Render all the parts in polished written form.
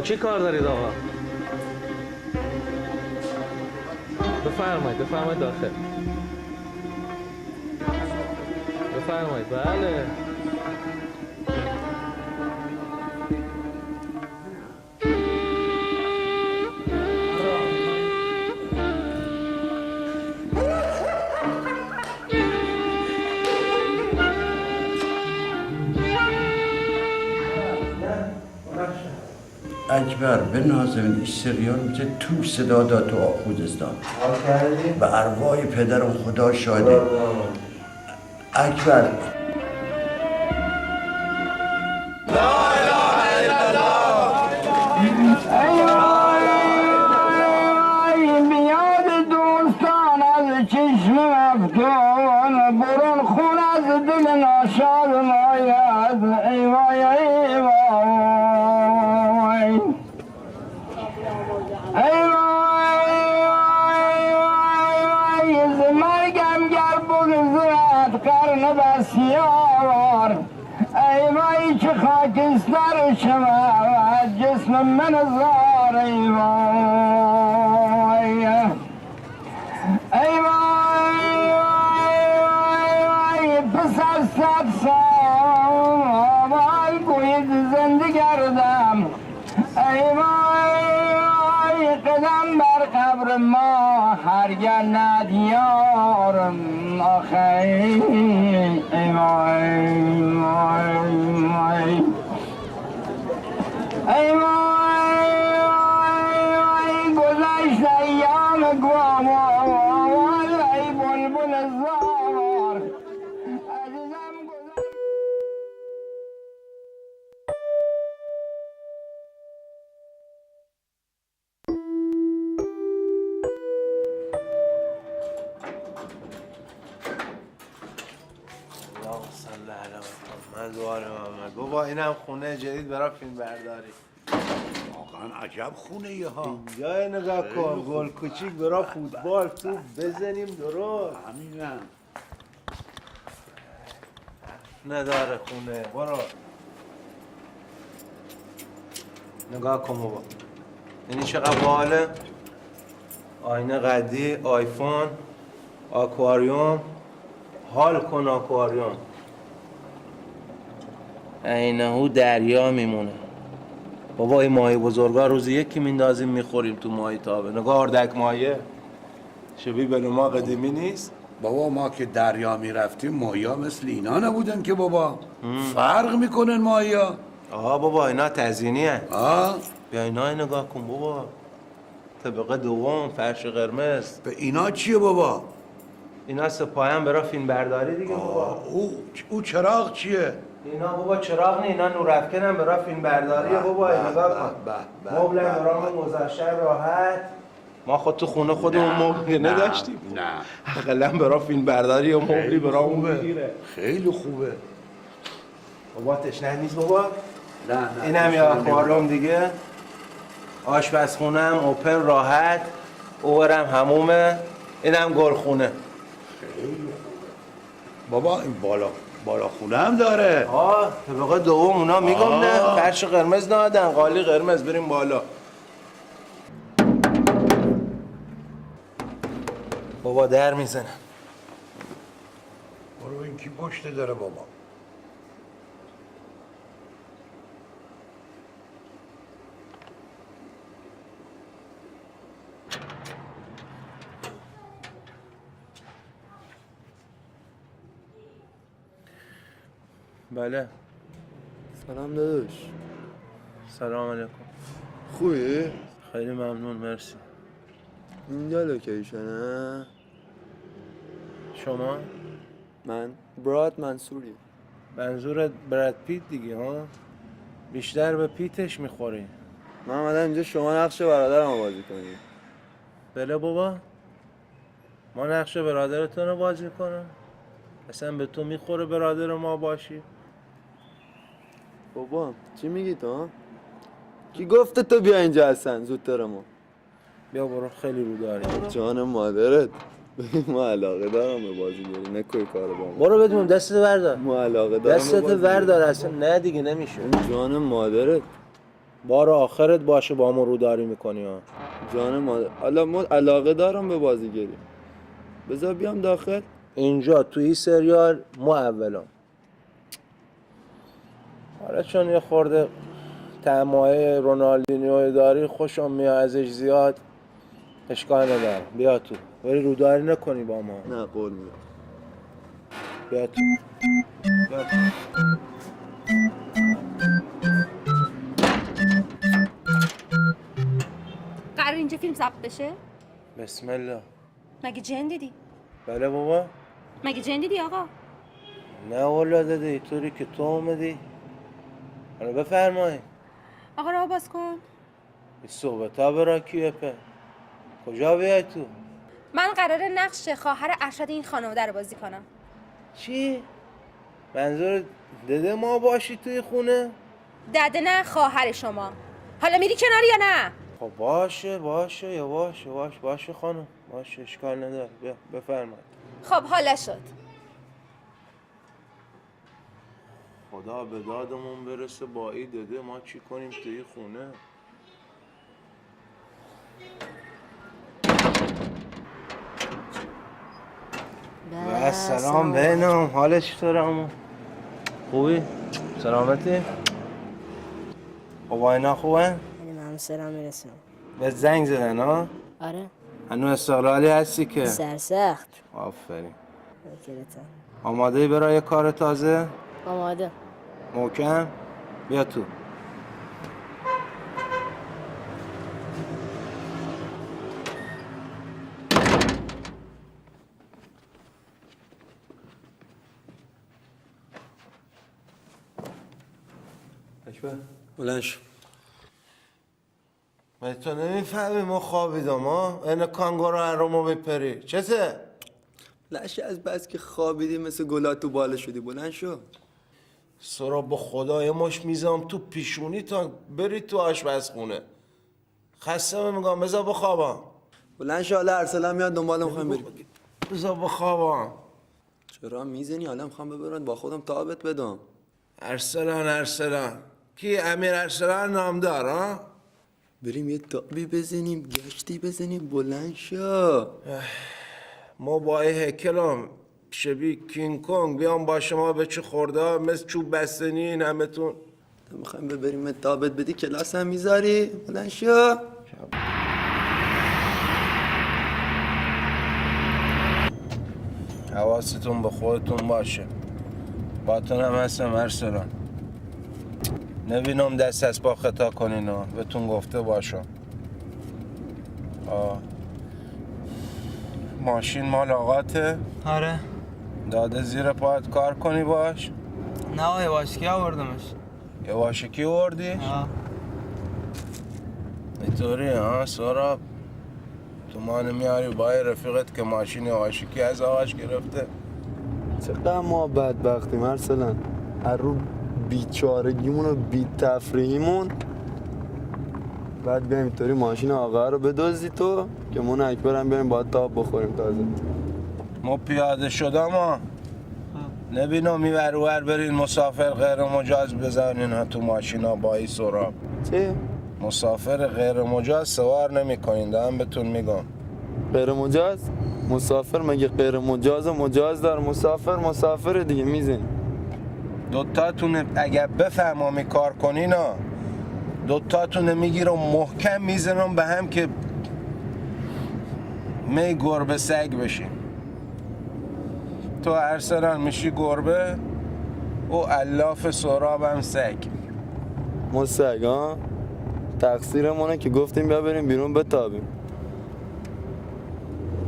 چی کار دارید آقا؟ بفرمایید داخل. بفرمایید. بله. اکبر به نازمین این سریال میشه تو صدا داد تو خوزستان به ارواح پدرم خدا شاده. اکبر بیاد دوستان از چشم افکان برون خون از دل ناشاد ماید ای وای ای وای ای وای ز مرگم گر بگذرد قرن بسیار ای وای چه خاکستر شود جسم من زار ای وای ای وای پسر صد سال گوید زنده گردم ای وای قدم بر قبر ما هرگر ندیارم آخه ای وای ای وای گذشت ایام گوار ای بلبل زار عزیزم گذشت. اللهم صل علی محمد و آل محمد. بابا اینم خونه جدید برای فیلم برداری. واقعا عجب خونه ای ها. اینجا نگاه کن، گل کوچیک برای فوتبال توپ بزنیم درست. همینم نداره خونه. برو نگاه کن بابا. یعنی چقدر باحاله. آینه قدی، آیفون، آکواریوم. حال کن آکواریوم. اینهو دریا میمونه. بابا این ماهی بزرگا روزی یکی میندازیم میخوریم تو ماهی تابه. نگاه اردک ماهیه. شبیه به ما قدیمی نیست؟ بابا ما که دریا میرفتیم ماهیا مثل اینا نبودن که بابا. فرق میکنن ماهیا. آها بابا اینا تزیینی هن. آه بیا اینا نگاه کن بابا. طبقه دوم فرش قرمز. به اینا چیه بابا؟ اینا سپاهن برای فیلم برداری دیگه بابا. او چراغ چیه؟ اینا بابا چراغ نه، اینا نورافکنن برای فیلم برداریه بابا. نگاه کن. مبل برامون گذاشته راحت. ما خود تو خونه خودمون مبل نداشتیم. نه حداقل برای فیلم برداری و مبلی برامون میگیره. خیلی خوبه. بابا تشنه نیست بابا؟ نه اینم یا آکواریوم دیگه. آشپزخونه هم اوپن راحت. اورم حمومه. اینم گلخونه. بابا این بالا خونه هم داره. طبقه دوم اونا میگم فرش قرمز نادن، قالی قرمز. بریم بالا. بابا در میزنن. برو این کی پشت داره بابا. بله. سلام داداش. سلام علیکم. خوبی؟ خیلی ممنون مرسی. اینجا لوکیشنه؟ شما؟ من براد منصوری. منظورت براد پیت دیگه ها؟ بیشتر به پیتش میخوری. من اومدم اینجا شما نقش برادرم رو بازی کنی. بله بابا. ما نقش برادرتون رو بازی کنم؟ اصلا به تو میخوره برادر ما باشی؟ بابا چی میگی تو؟ کی گفته تو بیا اینجا هستن زودتر ما؟ بیا برو خیلی رو داری. جان مادرت. ما علاقه دارم به بازی داری نکوی کارو با ما. برو بدون دستت بردار. ما علاقه دارم دستت بردار اصلا. نه دیگه نمیشه. جان مادرت. بار آخرت باشه با ما روداری میکنی ها. جان مادر، حالا ما علاقه دارم به بازیگری. بذار بیام داخل. اینجا تو این سریال ما اولم. حالا چون یه خورده تمایه رونالدینیو داری خوشم میاد ازش زیاد، اشکال نداره. بیا تو، ولی روداری نکنی با ما. نه قول میدم. بیا تو. بیا تو. قرار اینجا فیلم ضبط بشه؟ بسم الله. مگه جن دیدی؟ بله بابا. مگه جن دیدی آقا؟ نه والا داده اینطوری که تو اومدی. حالا بفرمایید. آقا راه باز کن. این صحبت ها برا کیه په؟ کجا بیای تو؟ من قراره نقش خواهر ارشد این خانواده رو بازی کنم. چی؟ منظور دده ما باشی توی خونه؟ دده نه خواهر شما. حالا میری کنار یا نه؟ خب باشه یواش باشه خانم. باشه اشکال نداره. بیا بفرمایید. خب حالا شد. خدا به دادمون برسه با ای دده ما چی کنیم توی خونه؟ و سلام بینم. حالش چطوره عمو؟ خوبی؟ سلامتی؟ بابا اینا خوبن؟ من سلام میرسونم. به زنگ زدن ها؟ آره. هنو استقلالی هستی که؟ سرسخت. آفرین. بکرتم. آماده برای کار تازه؟ آماده. محکم؟ بیا تو. بلند شو. تو نمیفهمی ما خوابیدم ها؟ این کانگورو هر رو ما بپری چته؟ لشه از بس که خوابیدی مثل گلا تو باله شدی. بلند شو. سرا با خدا یه مش میزم تو پیشونی تا بری تو آشپزخونه. خسته میگم بذار بخوابم. بلند شو. حالا ارسلان میاد دنبالم میخوایم بریم. بذار بخوابم. چرا میزنی؟ حالا میخوام ببرن با خودم تابت بدم. ارسلان کی؟ امیر ارسلان نامدار ها؟ بریم یه تابی بزنیم، گشتی بزنیم. بلند شو. ما با ای هکلم شبیه کینگ کونگ بیام با شما به چه خورده مثل چوب بستنی این همتون. میخوایم ببریم تابت بدی کلاس هم میذاری. بلند شو. حواستون به خودتون باشه. باتون هم هستم ارسلان. نبینم دست از پا خطا کنین ها. بهتون گفته باشم. ماشین مال آقاته؟ آره. داده زیر پایت کار کنی باش؟ نه یواشکی آوردمش. یواشکی آوردی؟ آه. اینطوری ها سورا؟ تو ما نمیاری با رفیقت که ماشین یواشکی از آقاش گرفته؟ چقدر ما بدبختیم ارسلان. هر رو بیچارگیمون و بی تفریحیمون بعد بیایم اینطوری ماشین آقا رو بدزدی تو که من اکبر هم بیایم باید تاب بخوریم تازه. ما پیاده شدم ها. نبینم میور برین مسافر غیر مجاز بزنین ها تو ماشین ها با ای سراب. چی؟ مسافر غیر مجاز سوار نمی کنین دارم بهتون میگم. غیر مجاز؟ مسافر مگه غیر مجاز و مجاز دار؟ مسافر دیگه میزنی. دوتاتون اگر بفهمامی کار کنین ها دوتاتون میگیرم محکم میزنم به هم که می گربه سگ بشین. تو ارسلان میشی گربه و الاف سرابم سگ. ما سگ ها؟ تقصیرمونه که گفتیم بیا بریم بیرون بتابیم.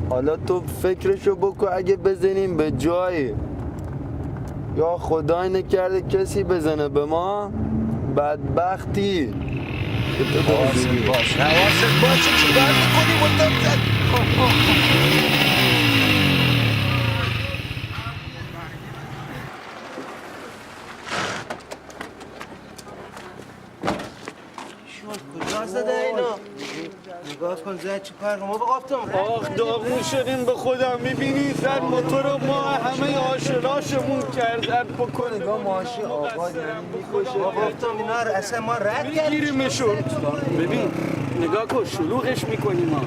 حالا تو فکرشو بکن اگه بزنیم به جایی یا خدای نکرده کسی بزنه به ما بدبختی. حواست باشه چی کار میکنی مدت کجا زده اینا؟ نگاه کن زنگ من چی کار کنم؟ بگفتم آخ داغون شدیم به خودم میبینی زن موتور ما همه آشناشمون کردن بکن نگاه ماشی آقا میکشه گفتم اینا رو اصلا ما رد کردیم گیریمشون ببین نگاه کن شلوغش میکنیم ما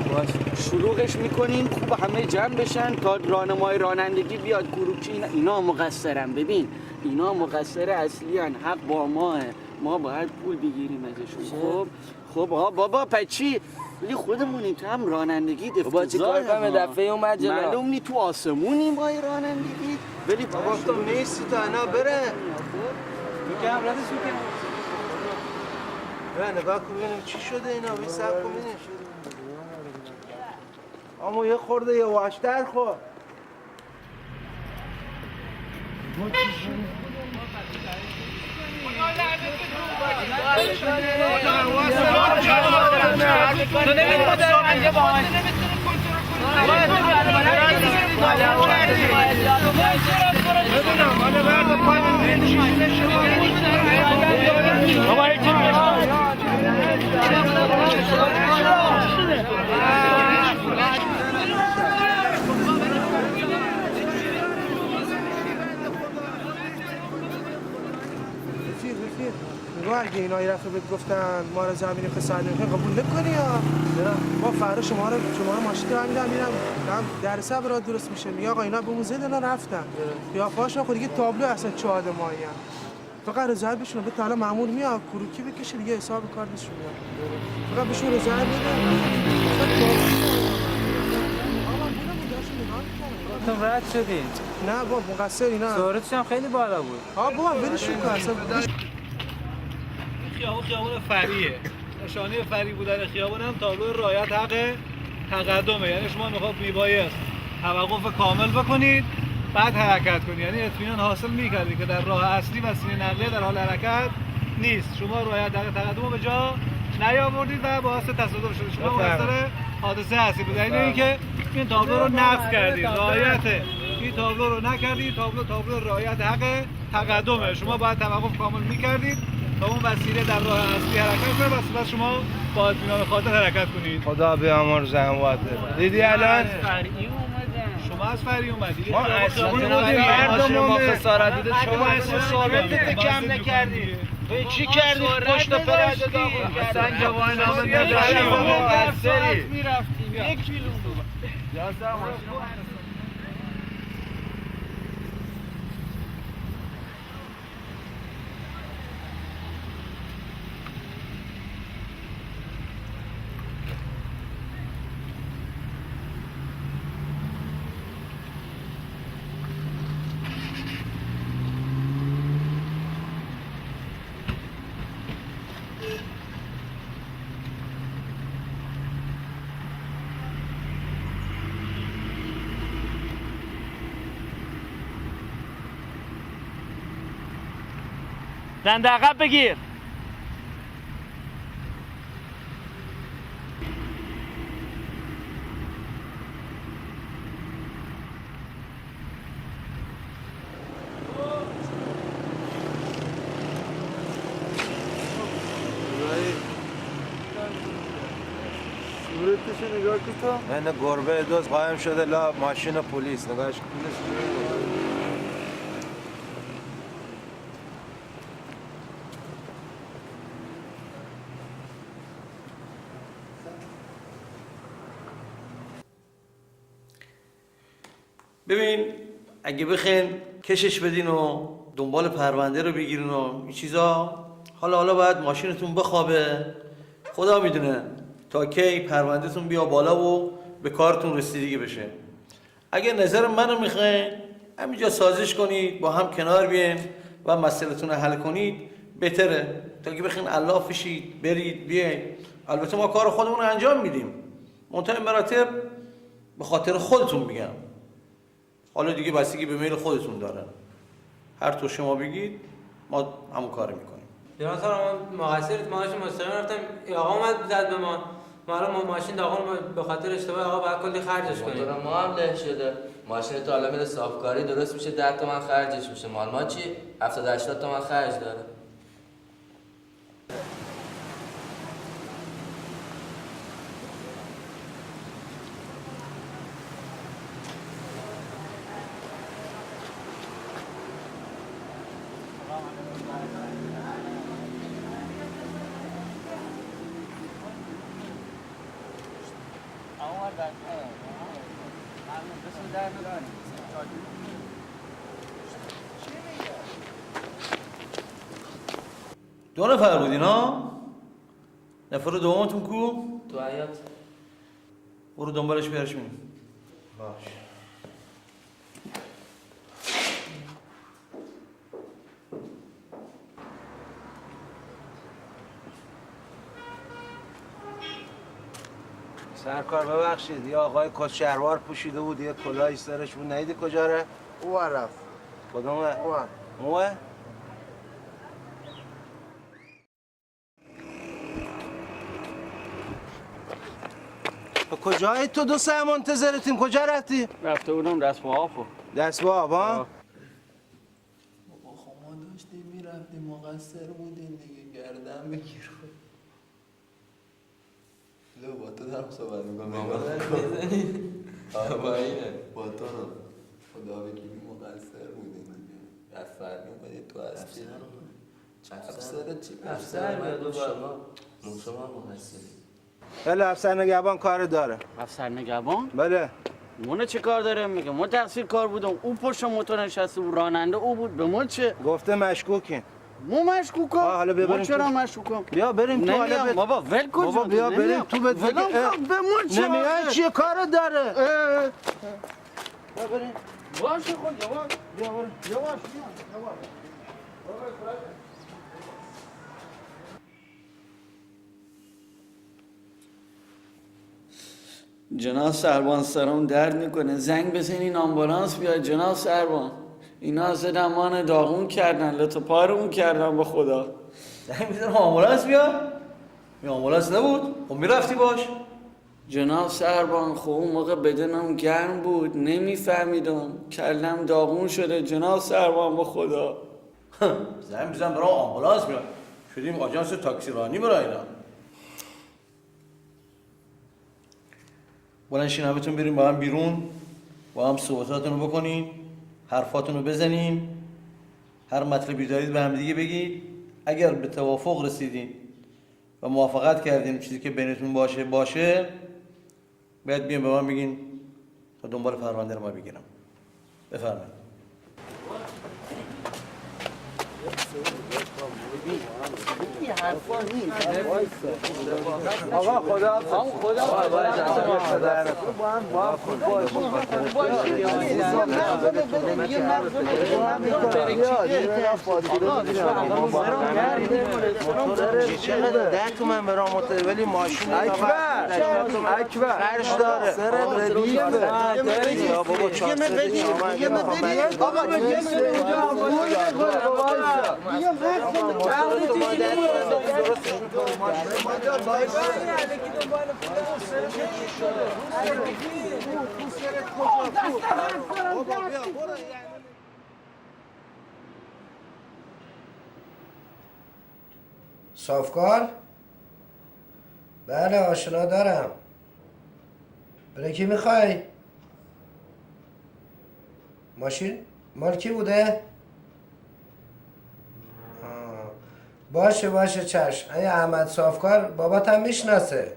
شلوغش میکنیم خوب همه جمع بشن تا راهنمای رانندگی بیاد کروکی اینا مقصرن ببین اینا مقصر اصلی هن. حق با ماه ما باید پول بگیریم ازشون خب بابا پچی ولی خودمونیم تو هم رانندگی افتضاحه بابا چی کار کنم دفعه اومد جلو معلوم نی تو آسمونیم با رانندگی ولی گفتم نیستی تا اینا بره نگاه کن ببینیم چی شده اینا بی سب کن ببینیم اما یه خورده یه واشتر خور اگه اینا یه رفته بهت گفتن ما رو زمینی خسارت نمی‌کنیم قبول نکنی یا ما فردا شما رو ماشین رو میدم میرم در صبر درست میشه میگه آقا اینا به موزه اینا رفتن یا فاشون خود دیگه تابلو اصلا چاد مایی فقط رضایت بشون به حالا مامور میاد کروکی بکشه دیگه حساب کار بهشون میاد فقط بهشون رضایت بده تو رد شدی نه بابا مقصری نه سرعتش هم خیلی بالا بود بابا ولشون کن اصلا خیابون فریه نشانه فری بودن خیابون هم تابلو رعایت حق تقدمه یعنی شما میخواد میبایست توقف کامل بکنید بعد حرکت کنید یعنی اطمینان حاصل میکردید که در راه اصلی وسیله نقلیه در حال حرکت نیست شما رعایت حق تقدم رو به جا نیاوردید و باعث تصادف شده شما مقصر حادثه هستید به دلیل اینکه این تابلو رو نقض کردید رعایت این تابلو رو نکردید تابلو رعایت حق تقدمه شما باید توقف کامل میکردید تا اون وسیله در راه اصلی حرکت کنه و سپس شما با اطمینان خاطر حرکت کنید. خدا بیامرز زحمت دیدی الان شما از فری اومدید. ما اصلا مردم ما خسارت دیده شما اصلا ثابت کم نکردید. چی کردید؟ پشت پرده داغون اصلا جوان نامه نداشتیم. مقصری. میرفتیم 1 کیلو بود. 11 ماشین دنده عقب بگیر صورتش نگاه کن تو من گربه دوست قایم شده لا ماشین پلیس نگاهش ببین اگه بخین کشش بدین و دنبال پرونده رو بگیرین و این چیزا حالا باید ماشینتون بخوابه خدا میدونه تا کی پروندهتون بیا بالا و به کارتون رسیدگی بشه اگه نظر منو میخواین همینجا سازش کنید با هم کنار بیاین و مسئله‌تون رو حل کنید بهتره تا که بخین الاف بشید برید بیاین البته ما کار خودمون رو انجام میدیم منتهی مراتب به خاطر خودتون میگم حالا دیگه بستگی به میل خودتون داره هر تو شما بگید ما همون کار میکنیم دیران سال ما مقصرت ماشین مستقیم رفتم آقا اومد زد به ما حالا ماشین داغون به خاطر اشتباه آقا باید کلی خرجش کنیم موتور ما هم له شده ماشین تو حالا میره صافکاری درست میشه 10 تومن خرجش میشه مال ما چی 70 80 تومن خرج داره دو نفر بودین ها؟ نفر دومتون کو؟ تو حیات برو دنبالش بیارش بینیم. باش. سرکار ببخشید یه آقای کت شلوار پوشیده بود یه کلاهی سرش بود ندیدی کجا ره؟ او رفت. کدومه؟ اوه؟ کجایی تو 2 ساعت منتظرتیم کجا رفتی؟ رفته بودم دست با آب. دست با آب ها؟ بابا خب ما داشتیم میرفتیم مقصر بودیم دیگه گردن بگیر لو با تو دارم صحبت میکنم بابا بزنی با اینه با تو رو خدا بگیری مقصر بودیم دیگه افر میمونی تو هستی افسر چی؟ افسر بیاد شما مقصری. بله افسر نگهبان کار داره. افسر نگهبان؟ بله. مونه چه کار داره میگه؟ ما تقصیر کار بودم. او پشت موتور نشسته بود راننده او بود به ما چه؟ گفته مشکوکین. ما مشکوکم؟ حالا بیا بریم ما چرا مشکوکم؟ بیا بریم تو حالا بابا ول کن. بابا بیا بریم تو به ما چه؟ نمیای چیه کار داره؟ بیا بریم. باشه خود یواش. بیا بریم. یواش جناب سربان سرم درد میکنه زنگ بزنین آمبولانس بیاد جناب سربان اینا زدمان داغون کردن لطو پارمون کردن به خدا زنگ بزنم آمبولانس بیاد این آمبولانس نبود خب میرفتی باش جناب سربان خب اون موقع بدنم گرم بود نمیفهمیدم کلم داغون شده جناب سربان به خدا زنگ بزنم برام آمبولانس بیاد شدیم آژانس تاکسی رانی برای اینا بلند شین بتون بریم با هم بیرون با هم صحبتاتون رو بکنین حرفاتون رو بزنین هر مطلبی دارید به هم دیگه بگید اگر به توافق رسیدین و موافقت کردین چیزی که بینتون باشه باید بیان به من بگین تا دنبال پرونده رو ما بگیرم بفرمایید آقا خدا چقدر 10 تومن برام ولی ماشین اکبر خرج داره سر ردیفه یا بابا 400 صافکار؟ بله آشنا دارم. برای کی میخوای؟ ماشین؟ مال کی بوده؟ باشه چشم. ای احمد صافکار باباتم میشناسه.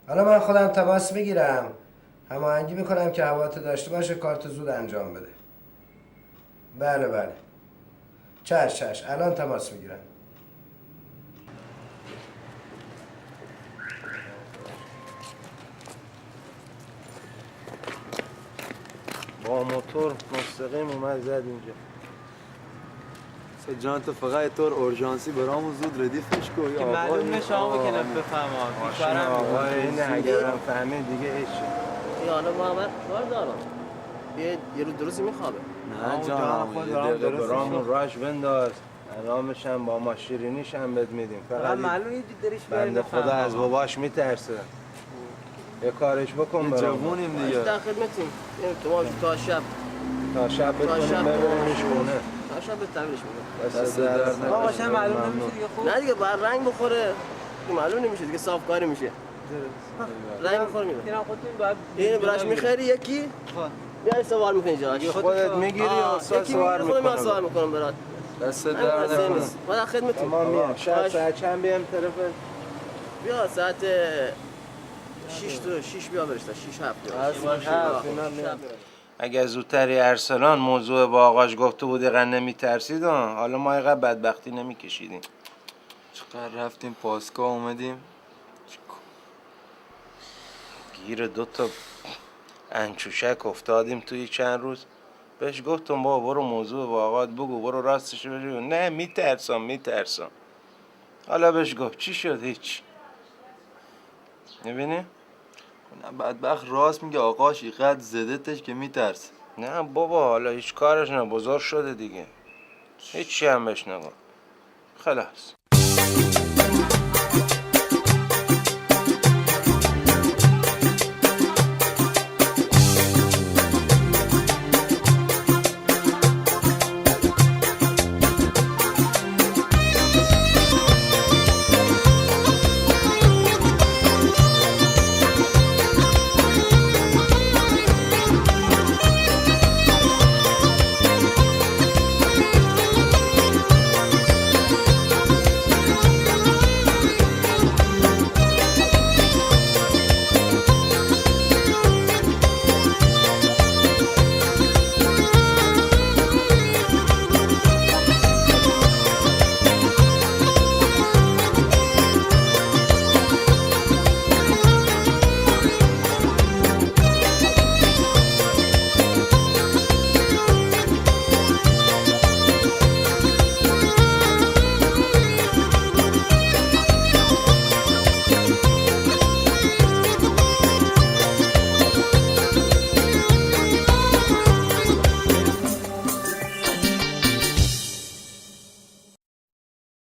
حالا من خودم تماس میگیرم. هماهنگی میکنم که حواته داشته باشه کارت زود انجام بده. بله. چشم الان تماس میگیرم. با موتور مستقیم اومد زد اینجا. جان تو فقط طور اورژانسی برامون زود ردیفش کن که معلوم نشه آقا که بفهمم بیچارم آقا این اگرم فهمید دیگه ایش حالا محمد کار دارم یه روز درستی میخوابه نه جان خود برامون راش بنداز علامش هم با ما شیرینیش هم بد میدیم فقط معلوم یه دریش بنده خدا از باباش میترسه یه کارش بکن برام جوونیم دیگه در خدمتیم تا شب بتونیم ببریمش خونه تا شب به تبریش میگم دست درد آقا شما معلوم نمیشه دیگه خوب نه دیگه بر رنگ بخوره معلوم نمیشه دیگه صاف کاری میشه رنگ بخوره میره اینا خودتون باید این براش میخری یکی بیای سوار میکنی جاش خودت میگیری یا سوار میکنی من سوار میکنم برات دست درد نکنه ما در خدمتیم تمام میام شب ساعت چند بیام طرف بیا ساعت 6 بیا برسه 6 7 اگه زودتری ارسلان موضوع با آقاش گفته بود اینقدر نمیترسید حالا ما اینقدر بدبختی نمیکشیدیم. چقدر رفتیم پاسگاه اومدیم گیر 2 تا انچوشک افتادیم توی چند روز. بهش گفتم بابا برو موضوع با آقات بگو، برو راستش بگو. نه میترسم. حالا بهش گفت چی شد؟ هیچ. میبینی؟ نه بدبخت راست میگه آقاش اینقدر زدتش که میترسه. نه بابا حالا هیچ کارش نه، بزرگ شده دیگه. هیچی هم بهش نگو. خلاص.